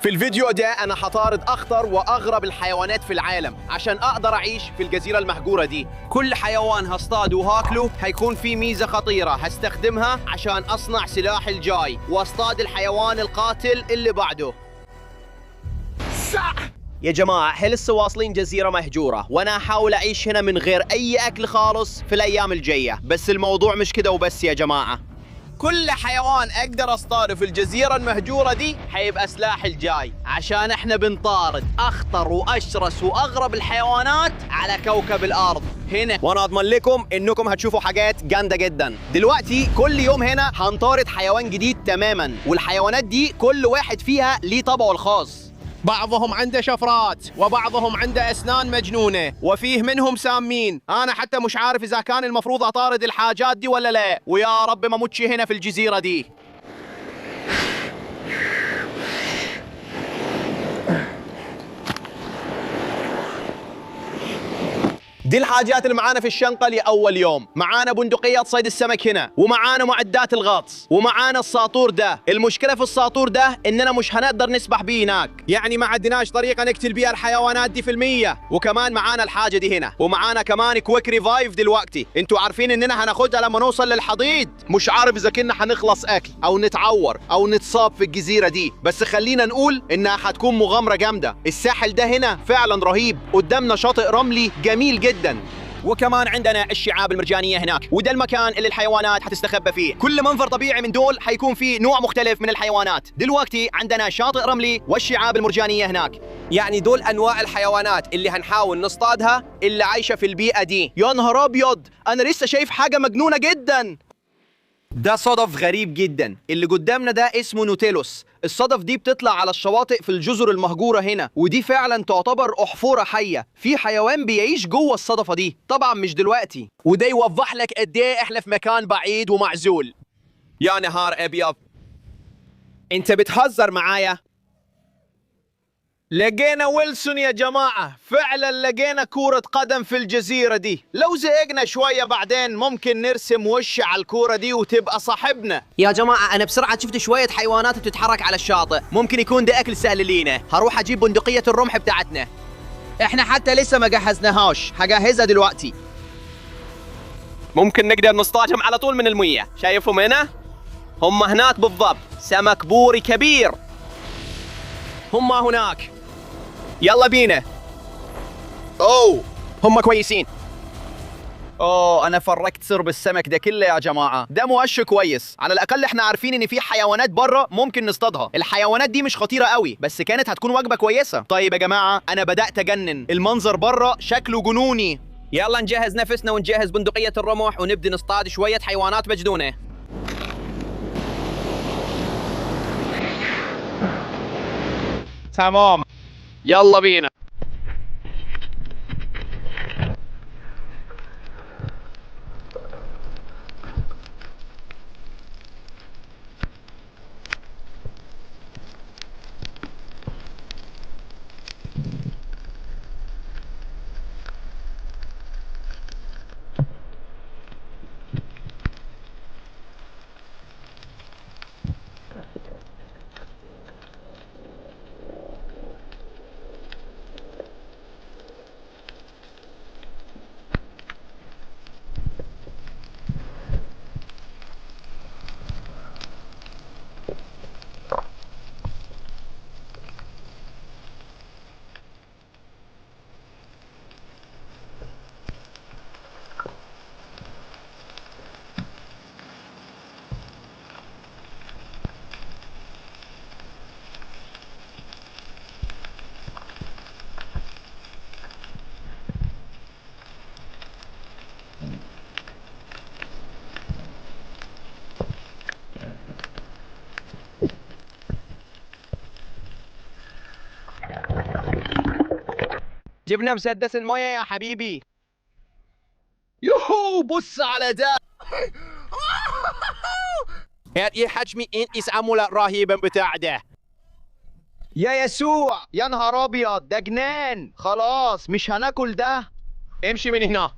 في الفيديو ده أنا حطارد أخطر وأغرب الحيوانات في العالم عشان أقدر أعيش في الجزيرة المهجورة دي. كل حيوان هصطاده وهاكله هيكون في ميزة خطيرة هستخدمها عشان أصنع سلاح الجاي واصطاد الحيوان القاتل اللي بعده. يا جماعة احنا لسه واصلين جزيرة مهجورة وانا هحاول اعيش هنا من غير اي اكل خالص في الايام الجاية، بس الموضوع مش كده وبس يا جماعة. كل حيوان اقدر اصطاده في الجزيرة المهجورة دي هيبقى سلاح الجاي، عشان احنا بنطارد اخطر واشرس واغرب الحيوانات على كوكب الارض هنا، وانا اضمن لكم انكم هتشوفوا حاجات جامدة جدا. دلوقتي كل يوم هنا هنطارد حيوان جديد تماما، والحيوانات دي كل واحد فيها ليه طبعه الخاص. بعضهم عنده شفرات وبعضهم عنده أسنان مجنونة وفيه منهم سامين. أنا حتى مش عارف إذا كان المفروض أطارد الحاجات دي ولا لا، ويا رب ما متشي هنا في الجزيرة دي. دي الحاجات اللي معانا في الشنطة لأول يوم. معانا بندقية صيد السمك هنا، ومعانا معدات الغطس، ومعانا الساطور ده. المشكلة في الساطور ده إننا مش هنقدر نسبح بيه هناك، يعني ما عندناش طريقة نقتل بيها الحيوانات دي في المية. وكمان معانا الحاجة دي هنا، ومعانا كمان كويك ريفايف دلوقتي. انتوا عارفين إننا هناخدها لما نوصل للحضيض. مش عارف إذا كنا هنخلص أكل أو نتعور أو نتصاب في الجزيرة دي، بس خلينا نقول إنها هتكون مغامرة جامدة. الساحل ده هنا فعلا رهيب، قدامنا شاطئ رملي جميل جدا، وكمان عندنا الشعاب المرجانية هناك، وده المكان اللي الحيوانات هتستخبى فيه. كل منظر طبيعي من دول حيكون فيه نوع مختلف من الحيوانات. دلوقتي عندنا شاطئ رملي والشعاب المرجانية هناك، يعني دول أنواع الحيوانات اللي هنحاول نصطادها اللي عايشة في البيئة دي. يا نهار أبيض، أنا لسه شايف حاجة مجنونة جدا. ده صدف غريب جدا اللي قدامنا ده، اسمه نوتيلوس. الصدف دي بتطلع على الشواطئ في الجزر المهجورة هنا، ودي فعلا تعتبر أحفورة حية. في حيوان بيعيش جوه الصدفة دي، طبعا مش دلوقتي، وده يوضح لك قد ايه احنا في مكان بعيد ومعزول. يا نهار أبيض، انت بتهزر معايا؟ لقينا ويلسون يا جماعة، فعلا لقينا كورة قدم في الجزيرة دي. لو زهقنا شوية بعدين ممكن نرسم وش على الكورة دي وتبقى صاحبنا. يا جماعة أنا بسرعة شفت شوية حيوانات بتتحرك على الشاطئ، ممكن يكون ده أكل سهل لينا. هروح أجيب بندقية الرمح بتاعتنا. إحنا حتى لسه ما جهزناهاش، هجهزها دلوقتي. ممكن نقدر نصطادهم على طول من المية. شايفهم هنا؟ هم هناك بالضبط، سمك بوري كبير. هم هناك، يلا بينا. اوه هم كويسين. اوه انا فرقت سرب السمك ده كله يا جماعه، ده مؤشر كويس. على الاقل احنا عارفين ان في حيوانات بره ممكن نصطادها. الحيوانات دي مش خطيره قوي، بس كانت هتكون وجبه كويسه. طيب يا جماعه انا بدات اجنن، المنظر بره شكله جنوني. يلا نجهز نفسنا ونجهز بندقيه الرمح ونبدا نصطاد شويه حيوانات مجنونه. تمام، يلا بينا. جبنا مسدس المويه يا حبيبي. يوهو بص على ده. هات حجمي انت اسعمولا رهيبا بتاع ده. يا يسوع يا نهار ابيض، ده جنان. خلاص مش هناكل ده، امشي من هنا.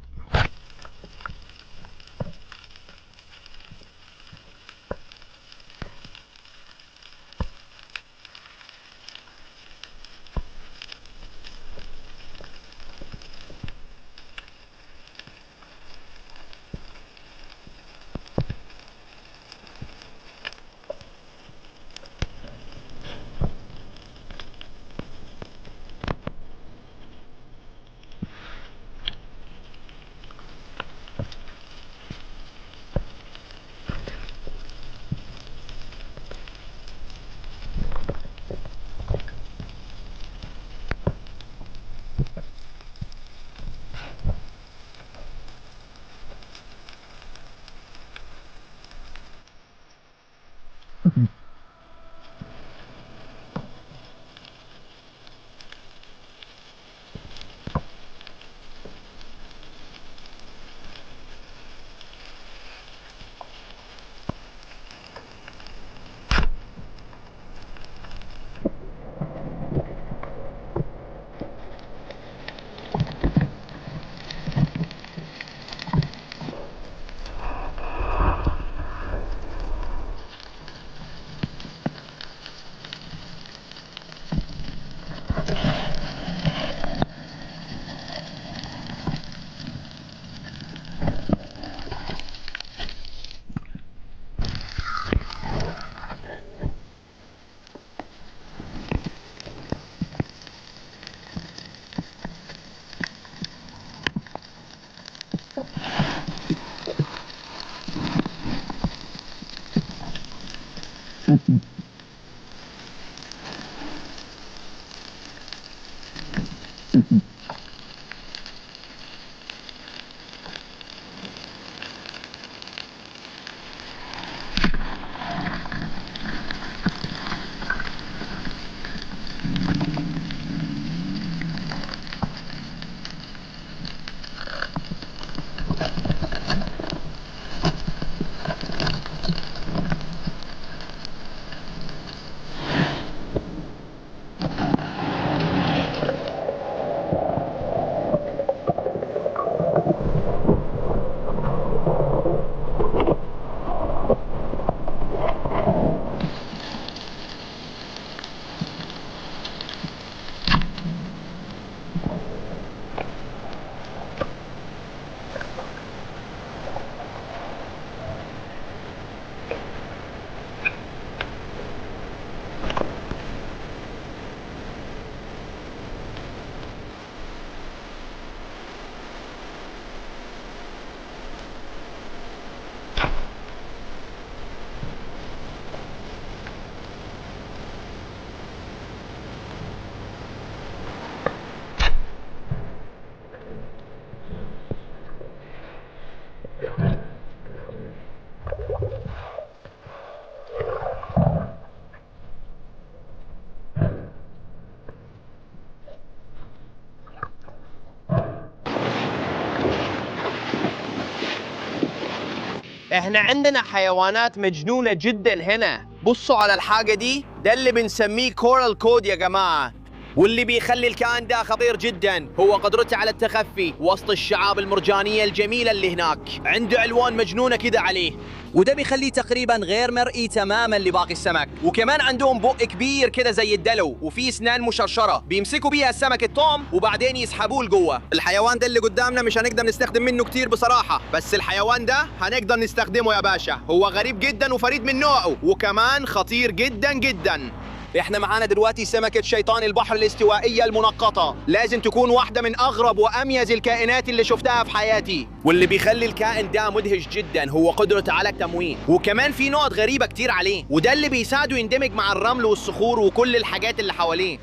احنا عندنا حيوانات مجنونة جدا هنا. بصوا على الحاجة دي، ده اللي بنسميه كورال كود يا جماعة. واللي بيخلي الكائن ده خطير جدا هو قدرته على التخفي وسط الشعاب المرجانية الجميلة اللي هناك. عنده ألوان مجنونة كده عليه، وده بيخليه تقريبا غير مرئي تماما لباقي السمك. وكمان عندهم بق كبير كده زي الدلو، وفيه اسنان مشرشرة بيمسكوا بيها السمك التوم وبعدين يسحبوه لجوه. الحيوان ده اللي قدامنا مش هنقدر نستخدم منه كتير بصراحة، بس الحيوان ده هنقدر نستخدمه يا باشا. هو غريب جدا وفريد من نوعه، وكمان خطير جدا جدا. احنا معانا دلوقتي سمكة شيطان البحر الاستوائية المنقطة. لازم تكون واحدة من أغرب وأميز الكائنات اللي شفتها في حياتي. واللي بيخلي الكائن ده مدهش جدا هو قدرته على التموين، وكمان في نقط غريبة كتير عليه، وده اللي بيساعده يندمج مع الرمل والصخور وكل الحاجات اللي حواليه.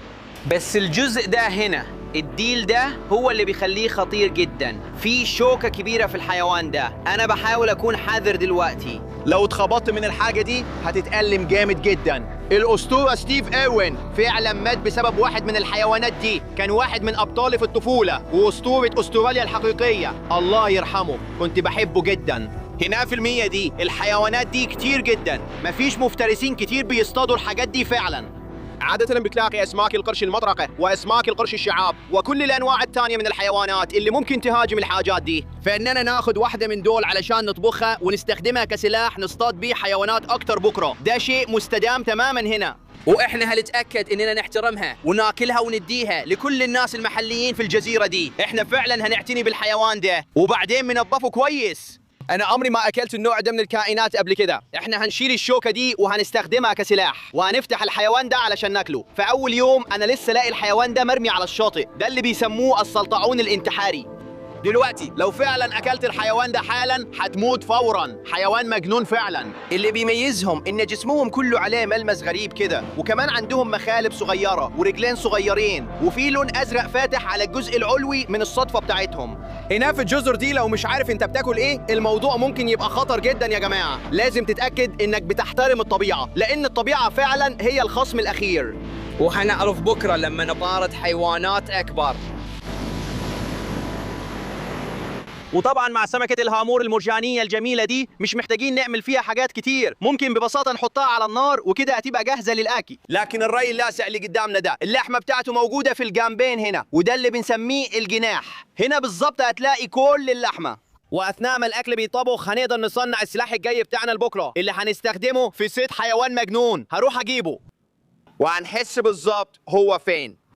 بس الجزء ده هنا، الديل ده هو اللي بيخليه خطير جدا. في شوكة كبيرة في الحيوان ده. أنا بحاول أكون حذر دلوقتي. لو اتخبطت من الحاجة دي هتتألم جامد جدا. الأسطورة ستيف إيروين فعلا مات بسبب واحد من الحيوانات دي. كان واحد من أبطالي في الطفولة وأسطورة أستراليا الحقيقية، الله يرحمه. كنت بحبه جدا. هنا في المية دي الحيوانات دي كتير جدا، مفيش مفترسين كتير بيصطادوا الحاجات دي فعلا. عادة بتلاقي أسماك القرش المطرقة وأسماك القرش الشعاب وكل الأنواع التانية من الحيوانات اللي ممكن تهاجم الحاجات دي. فإننا ناخد واحدة من دول علشان نطبخها ونستخدمها كسلاح نصطاد بيه حيوانات أكتر بكرة. ده شيء مستدام تماما هنا، واحنا هنتاكد اننا نحترمها وناكلها ونديها لكل الناس المحليين في الجزيرة دي. احنا فعلا هنعتني بالحيوان ده وبعدين بنضفه كويس. أنا عمري ما أكلت النوع ده من الكائنات قبل كده. إحنا هنشيل الشوكة دي وهنستخدمها كسلاح، وهنفتح الحيوان ده علشان ناكله. فأول يوم أنا لسه لاقي الحيوان ده مرمي على الشاطئ، ده اللي بيسموه السلطعون الانتحاري. دلوقتي لو فعلا أكلت الحيوان ده حالا هتموت فورا. حيوان مجنون فعلا. اللي بيميزهم إن جسمهم كله عليه ملمس غريب كده، وكمان عندهم مخالب صغيرة ورجلين صغيرين، وفي لون أزرق فاتح على الجزء العلوي من الصدفة بتاعتهم. هنا في الجزر دي لو مش عارف انت بتاكل ايه، الموضوع ممكن يبقى خطر جدا يا جماعة. لازم تتأكد انك بتحترم الطبيعة، لان الطبيعة فعلا هي الخصم الاخير. وهنعرف بكرة لما نطارد حيوانات اكبر. وطبعا مع سمكة الهامور المرجانية الجميلة دي مش محتاجين نعمل فيها حاجات كتير، ممكن ببساطة نحطها على النار وكده هتبقى جاهزة للأكل. لكن الرأي اللاسع اللي قدامنا ده، اللحمة بتاعته موجودة في الجنبين هنا، وده اللي بنسميه الجناح. هنا بالظبط هتلاقي كل اللحمة. واثناء ما الاكل بيطبخ هنقدر نصنع السلاح الجاي بتاعنا لبكره اللي هنستخدمه في صيد حيوان مجنون. هروح اجيبه وهنحس بالظبط هو فين.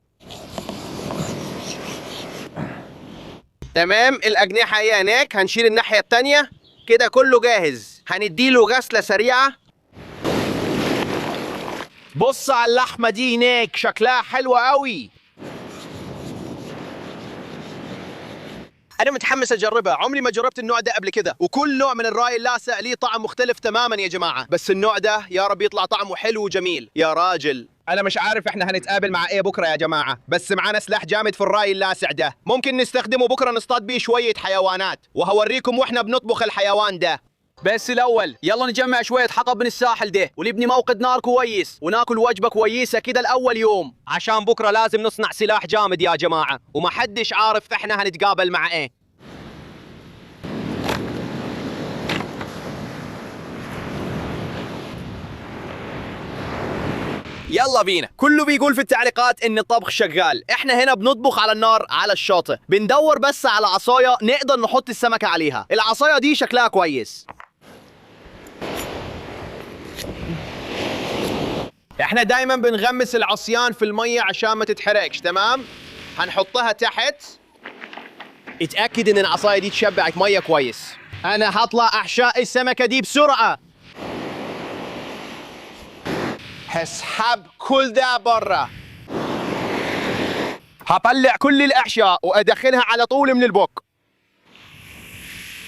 تمام، الأجنحة هي هناك. هنشيل الناحية التانية كده، كله جاهز. هنديله غسلة سريعة. بص على اللحمة دي هناك، شكلها حلوة قوي. أنا متحمس أجربها، عمري ما جربت النوع ده قبل كده، وكل نوع من الراي اللاسع ليه طعم مختلف تماما يا جماعة. بس النوع ده يا رب يطلع طعمه حلو وجميل. يا راجل انا مش عارف احنا هنتقابل مع ايه بكره يا جماعه، بس معانا سلاح جامد في الراي اللاسع ده، ممكن نستخدمه بكره نصطاد بيه شويه حيوانات، وهوريكم واحنا بنطبخ الحيوان ده. بس الاول يلا نجمع شويه حطب من الساحل ده ونبني موقد نار كويس وناكل وجبه كويسه كده الاول يوم، عشان بكره لازم نصنع سلاح جامد يا جماعه، ومحدش عارف احنا هنتقابل مع ايه. يلا بينا. كله بيقول في التعليقات ان الطبخ شغال، احنا هنا بنطبخ على النار على الشاطئ، بندور بس على عصايه نقدر نحط السمكه عليها. العصايه دي شكلها كويس. احنا دايما بنغمس العصيان في الميه عشان ما تتحرقش، تمام؟ هنحطها تحت. اتاكد ان العصايه دي تشبعك ميه كويس. انا هطلع احشاء السمكه دي بسرعه. هسحب كل ده برا. هطلع كل الاحشاء وادخلها على طول من البوك.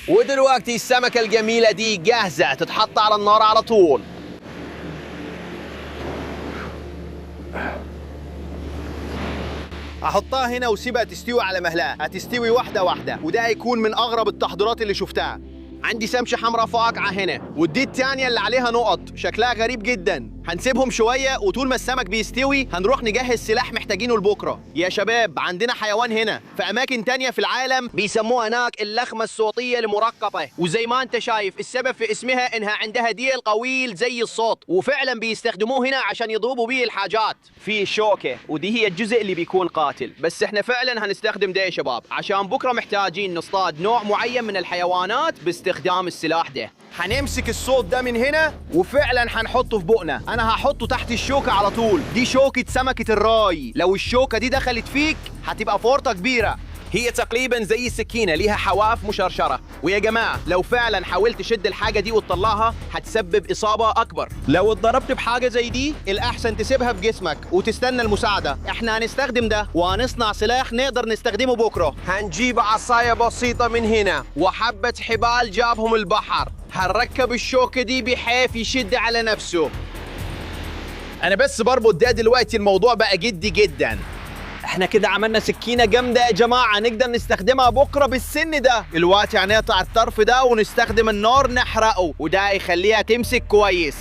ودلوقتي السمكه الجميله دي جاهزه تتحط على النار على طول. احطها هنا وسيبها تستوي على مهلها، هتستوي واحده واحده، وده هيكون من اغرب التحضيرات اللي شفتها. عندي سمشه حمراء فاقعه هنا، ودي الثانيه اللي عليها نقط شكلها غريب جدا. هنسيبهم شويه وطول ما السمك بيستوي هنروح نجهز سلاح محتاجينه لبكره. يا شباب عندنا حيوان هنا في اماكن تانية في العالم بيسموها هناك اللخمه الصوتيه المرقبه، وزي ما انت شايف السبب في اسمها انها عندها ديل قويل زي الصوت، وفعلا بيستخدموه هنا عشان يضربوا بيه الحاجات. في شوكه ودي هي الجزء اللي بيكون قاتل، بس احنا فعلا هنستخدم ده يا شباب عشان بكره محتاجين نصطاد نوع معين من الحيوانات باستخدام السلاح ده. هنمسك الصوت ده من هنا وفعلا هنحطه في بقنا. انا هحطه تحت الشوكة على طول. دي شوكة سمكة الراي، لو الشوكة دي دخلت فيك هتبقى فورطة كبيرة. هي تقريبا زي السكينة، ليها حواف مشرشرة، ويا جماعة لو فعلا حاولت تشد الحاجة دي وتطلعها هتسبب إصابة أكبر. لو اتضربت بحاجة زي دي الأحسن تسيبها في جسمك وتستنى المساعدة. احنا هنستخدم ده وهنصنع سلاح نقدر نستخدمه بكرة. هنجيب عصاية بسيطة من هنا وحبة حبال جابهم البحر، هنركب الشوكة دي بحيث يشد على نفسه. أنا بس بربط ده دلوقتي، الموضوع بقى جدي جدا. احنا كده عملنا سكينة جامدة يا جماعة نقدر نستخدمها بكرة بالسن ده. دلوقتي هنقطع الطرف ده ونستخدم النار نحرقه، وده يخليها تمسك كويس.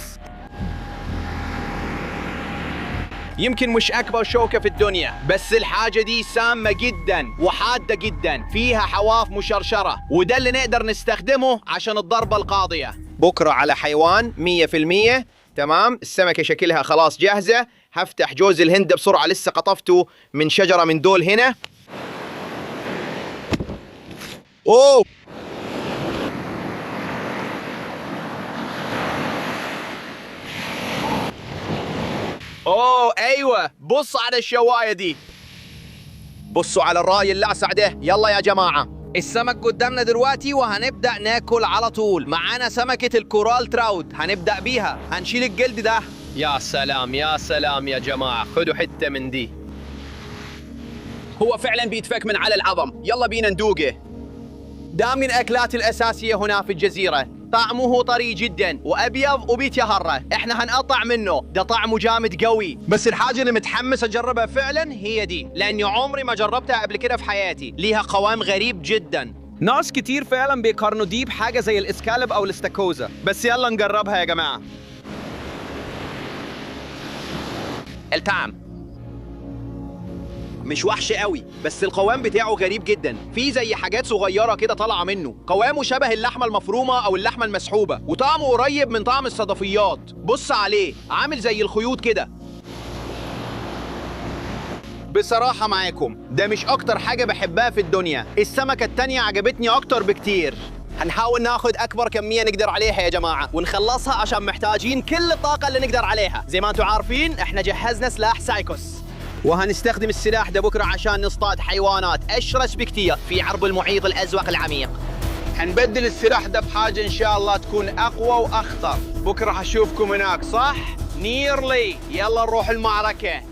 يمكن مش أكبر شوكة في الدنيا، بس الحاجة دي سامة جدا وحادة جدا، فيها حواف مشرشرة، وده اللي نقدر نستخدمه عشان الضربة القاضية. بكرة على حيوان 100%. تمام، السمكة شكلها خلاص جاهزة. هفتح جوز الهند بسرعة، لسه قطفته من شجرة من دول هنا. اوه ايوه، بص على الشواية دي، بصوا على الراي اللاسع ده. يلا يا جماعة السمك قدامنا دلوقتي وهنبدأ ناكل على طول. معانا سمكة الكورال تراود، هنبدأ بيها. هنشيل الجلد ده. يا سلام يا سلام يا جماعة، خدوا حتة من دي. هو فعلا بيتفك من على العظم. يلا بينا ندوقه. ده من الأكلات الأساسية هنا في الجزيرة، طعمه طري جدا وأبيض وبيتهرى. احنا هنقطع منه، ده طعمه جامد قوي. بس الحاجة اللي متحمس أجربها فعلا هي دي، لأني عمري ما جربتها قبل كده في حياتي. ليها قوام غريب جدا. ناس كتير فعلا بيقارنوا دي بحاجة زي الإسكالب أو الاستاكوزا، بس يلا نجربها يا جماعة. الطعم مش وحش قوي، بس القوام بتاعه غريب جدا، في زي حاجات صغيره كده طالعه منه. قوامه شبه اللحمه المفرومه او اللحمه المسحوبه، وطعمه قريب من طعم الصدفيات. بص عليه عامل زي الخيوط كده. بصراحه معاكم ده مش اكتر حاجه بحبها في الدنيا، السمكه التانية عجبتني اكتر بكتير. هنحاول ناخد اكبر كميه نقدر عليها يا جماعه ونخلصها عشان محتاجين كل الطاقه اللي نقدر عليها. زي ما انتم عارفين احنا جهزنا سلاح سايكوس، وهنستخدم السلاح ده بكره عشان نصطاد حيوانات اشرس بكتير في عرض المحيط الازرق العميق. هنبدل السلاح ده بحاجه ان شاء الله تكون اقوى واخطر. بكره هشوفكم هناك صح؟ نيرلي، يلا نروح المعركه.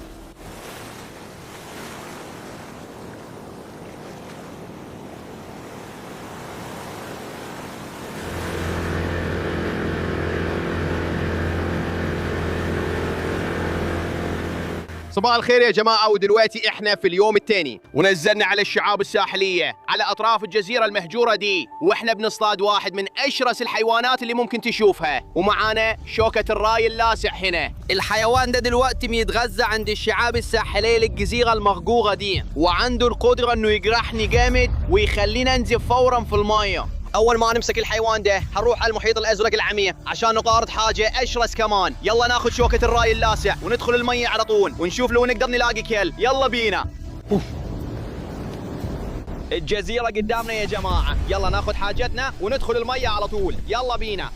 صباح الخير يا جماعة، ودلوقتي احنا في اليوم الثاني ونزلنا على الشعاب الساحلية على اطراف الجزيرة المهجورة دي، واحنا بنصطاد واحد من اشرس الحيوانات اللي ممكن تشوفها، ومعانا شوكة الراي اللاسع هنا. الحيوان ده دلوقتي بيتغذى عند الشعاب الساحلية للجزيرة المغقوغة دي، وعنده القدرة انه يجرحني جامد ويخلينا ننزل فورا في المية. اول ما نمسك الحيوان ده هنروح على المحيط الازرق العميق عشان نطارد حاجه اشرس كمان. يلا ناخذ شوكه الراي اللاسع وندخل الميه على طول ونشوف لو نقدر نلاقي كل. يلا بينا. الجزيره قدامنا يا جماعه، يلا ناخذ حاجتنا وندخل الميه على طول. يلا بينا.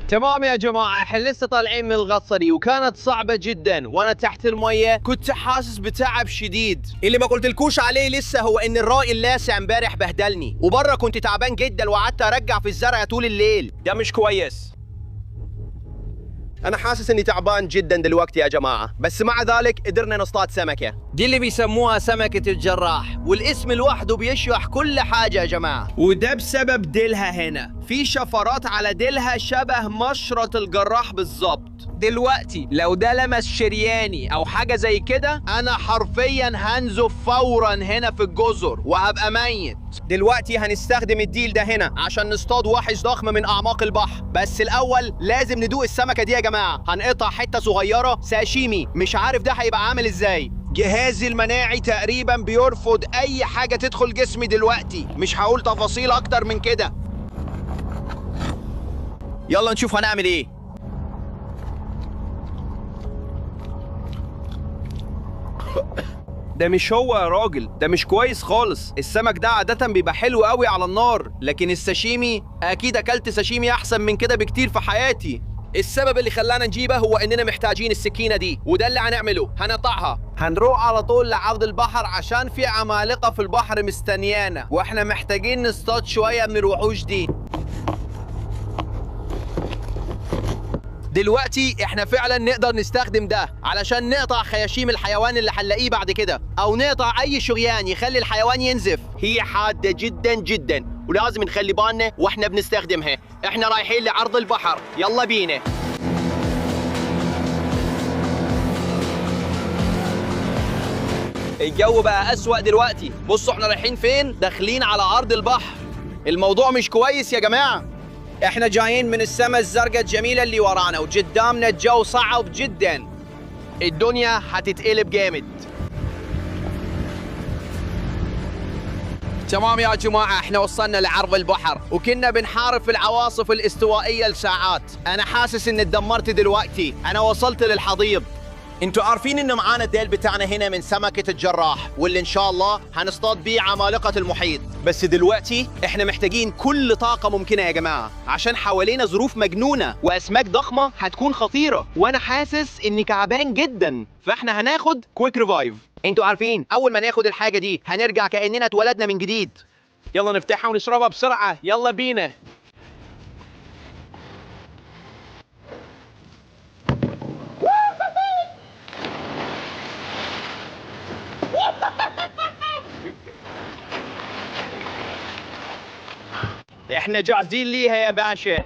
تمام يا جماعة، احنا لسه طالعين من الغطسة دي وكانت صعبة جدا، وانا تحت المية كنت حاسس بتعب شديد. اللي ما قلتلكوش عليه لسه هو ان الراي اللاسع امبارح بهدلني، وبره كنت تعبان جدا وقعدت ارجع في الزرع طول الليل. ده مش كويس. انا حاسس اني تعبان جدا دلوقتي يا جماعة، بس مع ذلك قدرنا نصطاد سمكة. دي اللي بيسموها سمكة الجراح، والاسم لوحده بيشرح كل حاجة يا جماعة. وده بسبب ديلها هنا، في شفرات على ديلها شبه مشرط الجراح بالظبط. دلوقتي لو ده لمس شرياني او حاجة زي كده، انا حرفيا هنزف فورا هنا في الجزر وهبقى ميت. دلوقتي هنستخدم الديل ده هنا عشان نصطاد وحش ضخم من اعماق البحر، بس الاول لازم ندوق السمكة دي يا جماعة. هنقطع حتة صغيرة ساشيمي، مش عارف ده هيبقى عامل ازاي. جهازي المناعي تقريبا بيرفض اي حاجة تدخل جسمي دلوقتي، مش هقول تفاصيل اكتر من كده. يلا نشوف هنعمل ايه. ده مش هو يا راجل، ده مش كويس خالص. السمك ده عادة بيبقى حلو قوي على النار، لكن الساشيمي اكيد اكلت ساشيمي احسن من كده بكتير في حياتي. السبب اللي خلانا نجيبه هو اننا محتاجين السكينة دي، وده اللي هنعمله، هنقطعها. هنروح على طول لعرض البحر عشان في عمالقة في البحر مستنيانا، واحنا محتاجين نصطاد شوية من الوحوش دي. دلوقتي احنا فعلا نقدر نستخدم ده علشان نقطع خياشيم الحيوان اللي هنلاقيه بعد كده، او نقطع اي شريان يخلي الحيوان ينزف. هي حادة جدا جدا ولازم نخلي بالنا واحنا بنستخدمها. احنا رايحين لعرض البحر، يلا بينا. الجو بقى اسوأ دلوقتي. بصوا احنا رايحين فين؟ داخلين على عرض البحر. الموضوع مش كويس يا جماعة. احنا جايين من السماء الزرقاء الجميلة اللي ورانا، وقدامنا الجو صعب جدا. الدنيا هتتقلب جامد. تمام يا جماعة، احنا وصلنا لعرض البحر وكنا بنحارب في العواصف الاستوائية لساعات. انا حاسس اني اتدمرت دلوقتي. انا وصلت للحضيض. انتوا عارفين ان معانا الديل بتاعنا هنا من سمكة الجراح، واللي ان شاء الله هنصطاد بيه عمالقة المحيط. بس دلوقتي احنا محتاجين كل طاقة ممكنة يا جماعة، عشان حوالينا ظروف مجنونة واسماك ضخمة هتكون خطيرة، وانا حاسس اني كعبان جدا. فاحنا هناخد كويك ريفايف. انتوا عارفين اول ما ناخد الحاجة دي هنرجع كأننا اتولدنا من جديد. يلا نفتحها ونشربها بسرعة، يلا بينا. احنا جاهزين ليها يا باشا.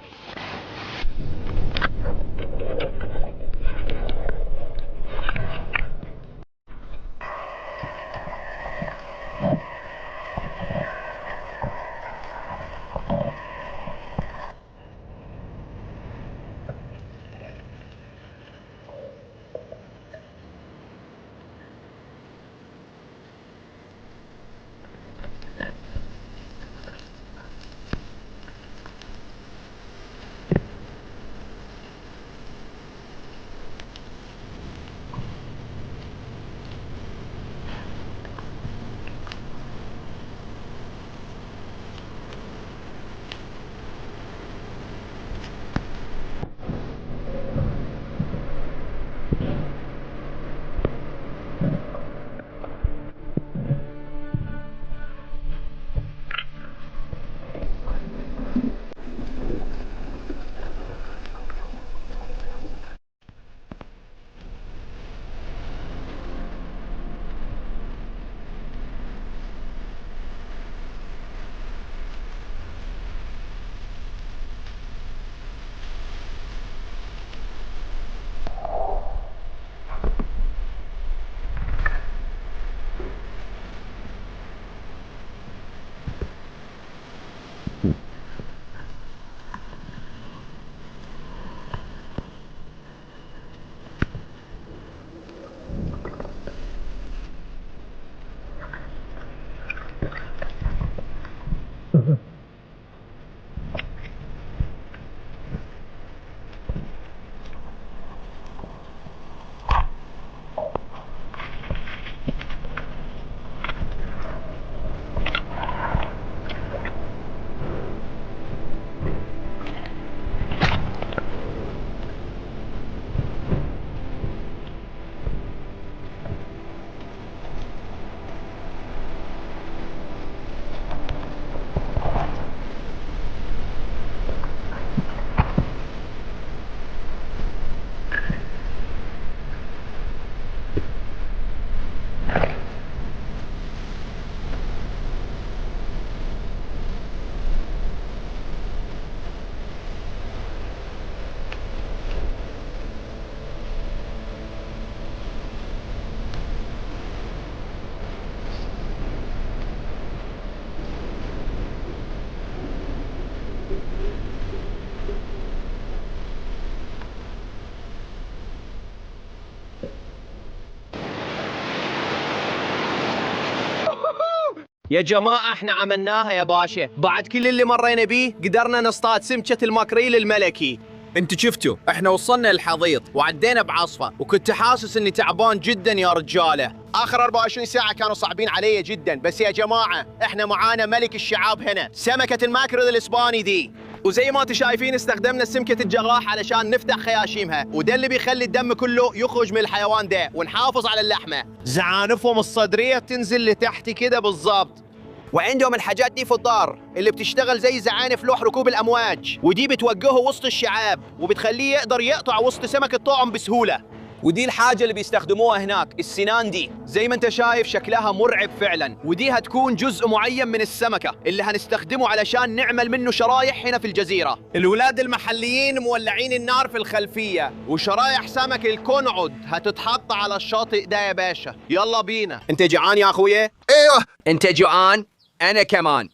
يا جماعة احنا عملناها يا باشا، بعد كل اللي مرينا بيه قدرنا نصطاد سمكة الماكريل الملكي. انت شفتوا احنا وصلنا للحضيض وعدينا بعصفة وكنت حاسس اني تعبان جدا يا رجالة. اخر 24 ساعة كانوا صعبين علي جدا، بس يا جماعة احنا معانا ملك الشعاب هنا، سمكة الماكريل الاسباني دي. وزي ما انتم شايفين استخدمنا سمكة الجراح علشان نفتح خياشيمها، وده اللي بيخلي الدم كله يخرج من الحيوان ده ونحافظ على اللحمة. زعانفهم الصدرية تنزل لتحت كده بالضبط. وعندهم الحاجات دي في الدار اللي بتشتغل زي زعانف لوح ركوب الامواج، ودي بتوجهه وسط الشعاب وبتخليه يقدر يقطع وسط سمك الطعم بسهولة. ودي الحاجة اللي بيستخدموها هناك، السنان دي زي ما انت شايف شكلها مرعب فعلا، ودي هتكون جزء معين من السمكة اللي هنستخدمه علشان نعمل منه شرايح هنا في الجزيرة. الولاد المحليين مولعين النار في الخلفية، وشرايح سمك الكونعود هتتحط على الشاطئ ده يا باشا. يلا بينا. انت جعان يا اخويا؟ ايوه. انت جوعان؟ انا كمان.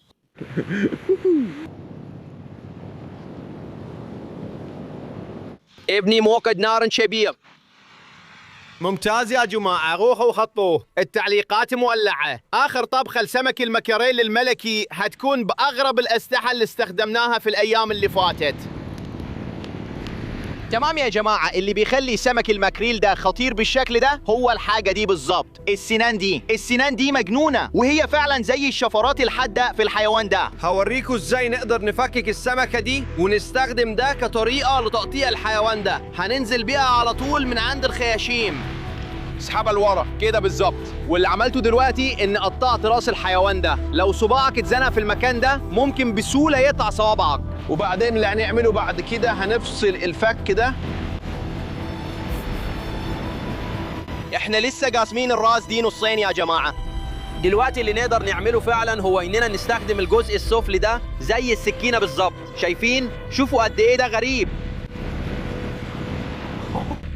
ابني موقد نار شبيب. ممتاز يا جماعة، روحوا وخطوه. التعليقات مولعة. آخر طبخة لسمك المكاريل الملكي هتكون بأغرب الأسلحة اللي استخدمناها في الأيام اللي فاتت. تمام يا جماعة، اللي بيخلي سمك الماكريل ده خطير بالشكل ده هو الحاجة دي بالظبط، السنان دي مجنونة، وهي فعلا زي الشفرات الحادة في الحيوان ده. هوريكم ازاي نقدر نفكك السمكة دي ونستخدم ده كطريقة لتقطيع الحيوان ده. هننزل بيها على طول من عند الخياشيم. اسحبها لورا كده بالظبط. واللي عملته دلوقتي ان قطعت راس الحيوان ده. لو صباعك اتزنق في المكان ده ممكن بسهولة يقطع صوابعك. وبعدين اللي هنعمله بعد كده هنفصل الفك ده. احنا لسه قاسمين الراس دي نصين يا جماعة. دلوقتي اللي نقدر نعمله فعلا هو اننا نستخدم الجزء السفلي ده زي السكينة بالظبط. شايفين؟ شوفوا قد ايه ده غريب.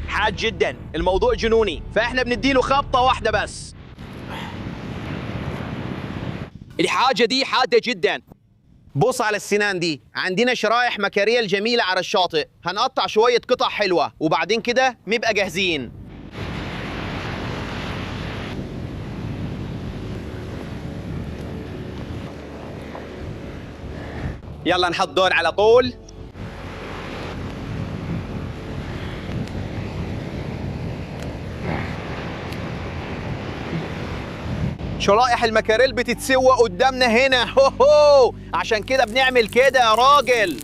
حاد جدا، الموضوع جنوني، فاحنا بنديله خبطة واحدة بس. الحاجة دي حادة جدا. بص على السنان دي، عندنا شرايح مكاريل جميلة على الشاطئ، هنقطع شوية قطع حلوة وبعدين كده نبقى جاهزين. يلا نحط دول على طول. شرائح المكاريل بتتسوى قدامنا هنا. هو عشان كده بنعمل كده يا راجل.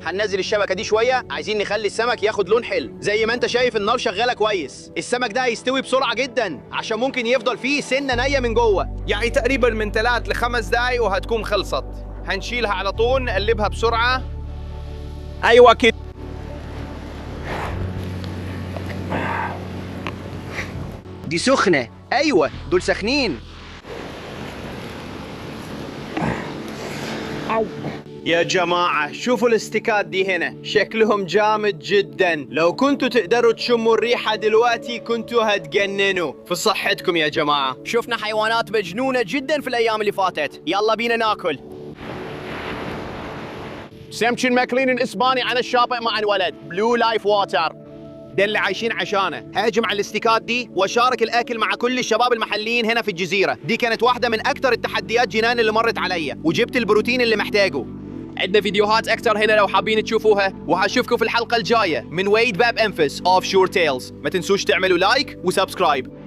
هننزل الشبكة دي شوية، عايزين نخلي السمك ياخد لون حلو. زي ما انت شايف النار شغالة كويس. السمك ده هيستوي بسرعة جدا عشان ممكن يفضل فيه سنة نية من جوه. يعني تقريبا من 3 ل5 دقايق وهتكون خلصت. هنشيلها على طول، نقلبها بسرعة. ايوه كده. دي سخنة. ايوه دول سخنين. يا جماعة شوفوا الاستيكات دي هنا، شكلهم جامد جدا. لو كنتوا تقدروا تشموا الريحة دلوقتي كنتوا هتجننوا. في صحتكم يا جماعة. شفنا حيوانات مجنونة جدا في الأيام اللي فاتت. يلا بينا ناكل. سمك الماكريل الإسباني على الشاطئ مع الولد. بلو لايف واتر. ده اللي عايشين عشانه. هاجم على الاستيكات دي وشارك الاكل مع كل الشباب المحليين هنا في الجزيره. دي كانت واحده من اكثر التحديات جنان اللي مرت عليا، وجبت البروتين اللي محتاجه. عندنا فيديوهات اكثر هنا لو حابين تشوفوها، وهشوفكم في الحلقه الجايه من ويد باب انفس اوف شور تيلز. ما تنسوش تعملوا لايك وسبسكرايب.